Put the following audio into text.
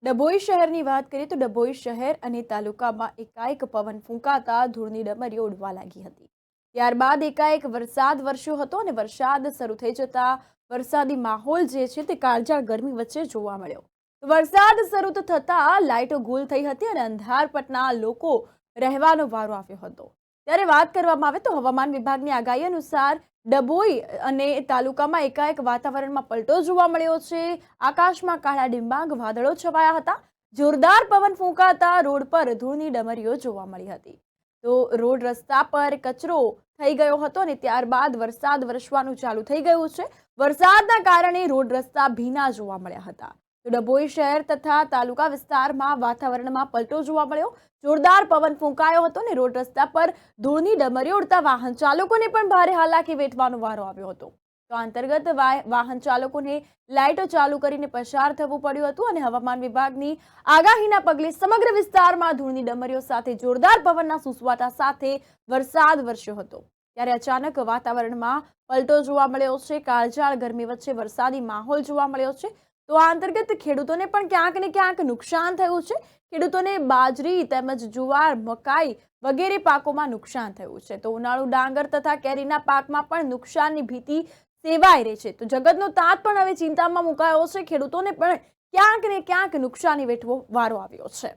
ડભોઈ શહેરની વાત કરીએ તો ડભોઈ શહેર અને તાલુકામાં એકાએક પવન ફૂંકાતા ધૂળની ડમરીઓ ઉડવા લાગી હતી। ત્યારબાદ એકાએક વરસાદ વરસ્યો હતો અને વરસાદ શરૂ થઈ જતા વરસાદી માહોલ જે છે તે કાળઝાળ ગરમી વચ્ચે જોવા મળ્યો। વરસાદ શરૂ થતા લાઇટો ગુલ થઈ હતી અને અંધારપટના લોકો રહેવાનો વારો આવ્યો હતો। ત્યારે વાત કરવામાં આવે તો હવામાન વિભાગની આગાહી અનુસાર ડભોઈ અને તાલુકામાં એકાએક વાતાવરણમાં પલટો જોવા મળ્યો છે। આકાશમાં કાળા ડિંબાંગ વાદળો છવાયા હતા। જોરદાર પવન ફૂંકાતા રોડ પર ધૂળની ડમરીઓ જોવા મળી હતી। તો રોડ રસ્તા પર કચરો થઈ ગયો હતો અને ત્યારબાદ વરસાદ વરસવાનું ચાલુ થઈ ગયું છે। વરસાદના કારણે રોડ રસ્તા ભીના જોવા મળ્યા હતા। તો ડભોઈ શહેર તથા તાલુકા વિસ્તારમાં વાતાવરણમાં પલટો જોવા મળ્યો। જોરદાર પવન ફૂંકાયો હતો અને રોડ રસ્તા પર ધૂળની ડમરીઓ ઉડતા વાહન ચાલકોને પણ ભારે હાલાકી વેઠવાનો વારો આવ્યો હતો। તો અંતર્ગત વાહન ચાલકોને લાઇટો ચાલુ કરીને પસાર થવું પડ્યું હતું અને હવામાન વિભાગની આગાહીના પગલે સમગ્ર વિસ્તારમાં ધૂળની ડમરીઓ સાથે જોરદાર પવનના સુસવાટા સાથે વરસાદ વરસ્યો હતો। ત્યારે અચાનક વાતાવરણમાં પલટો જોવા મળ્યો છે। કાળઝાળ ગરમી વચ્ચે વરસાદી માહોલ જોવા મળ્યો છે। તો આ અંતર્ગત ખેડૂતોને પણ ક્યાંક ને ક્યાંક નુકસાન થયું છે। ખેડૂતોને બાજરી તેમજ જુવાર, મકાઈ વગેરે પાકોમાં નુકસાન થયું છે। તો ઉનાળુ ડાંગર તથા કેરીના પાકમાં પણ નુકસાનની ભીતિ સેવાઈ રહી છે। તો જગતનો તાત પણ હવે ચિંતામાં મુકાયો છે। ખેડૂતોને પણ ક્યાંક ને ક્યાંક નુકસાની વેઠવો વારો આવ્યો છે।